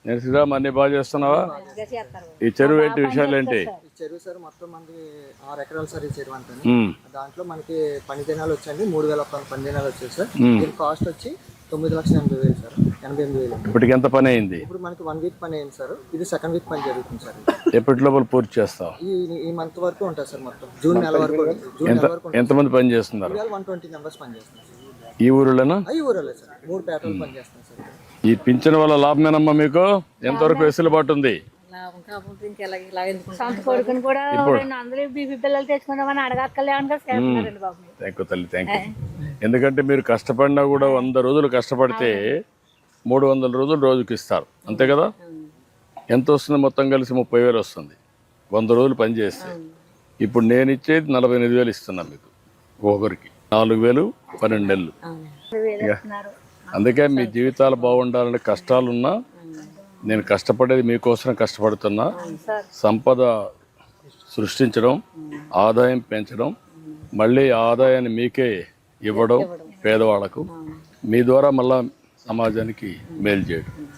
నేను శ్రీరామ్ అన్ని బాగా చేస్తున్నావా? ఈ చెరువు ఏంటి విషయాలు ఏంటి? ఈ చెరువు సార్ మొత్తం మనకి 6 ఎకరాలు సార్. ఈ చెరువు అంతా దాంట్లో మనకి పని దినాలు వచ్చండి 3,000 పని దినాలు వచ్చాయి సార్. దీని కాస్ట్ వచ్చి 9,80,000 సార్. 88,000. ఇప్పటికి ఎంత పని అయింది? ఇప్పుడు మనకి 1 వీక్ పని అయింది సార్. ఇది సెకండ్ వీక్ పని జరుగుతుంది సార్. ఎప్పటి లోపల పూర్తి చేస్తావు? ఈ మంత్ వరకు ఉంటుంది సార్. మొత్తం జూన్ నెల వరకు. ఎంతమంది పని చేస్తున్నారు? 120 మెంబర్స్ పని చేస్తున్నారు సార్. ఈ ఊరిలోనా? ఈ ఊరిలో సార్ 3 పేటలు పని చేస్తున్నారు సార్. ఈ పింఛన్ వల్ల లాభమేనమ్మా మీకు? ఎంతవరకు వెసులుబాటు ఉంది? సొంత కొడుకుని కూడా అందరూ బీపీ పిల్లలు తెచ్చుకుందామని అడగక్కర్లేమని చేస్తున్నారండి బాబు. థ్యాంక్ యూ తల్లి, థ్యాంక్ యూ. ఎందుకంటే మీరు కష్టపడినా కూడా 100 రోజులు కష్టపడితే 300 రోజులు రోజుకి ఇస్తారు, అంతే కదా? ఎంత వస్తుంది? మొత్తం కలిసి 30,000 వస్తుంది 100 రోజులు పని చేస్తే. ఇప్పుడు నేను ఇచ్చేది 48,000 ఇస్తున్నా మీకు ఒకరికి. 4,000 12 నెలలు. అందుకే మీ జీవితాలు బాగుండాలని కష్టాలున్నా నేను కష్టపడేది మీకోసం కష్టపడుతున్నా. సంపద సృష్టించడం, ఆదాయం పెంచడం, మళ్ళీ ఆదాయాన్ని మీకే ఇవ్వడం పేదవాళ్లకు, మీ ద్వారా మళ్ళా సమాజానికి మేలు చేయడం.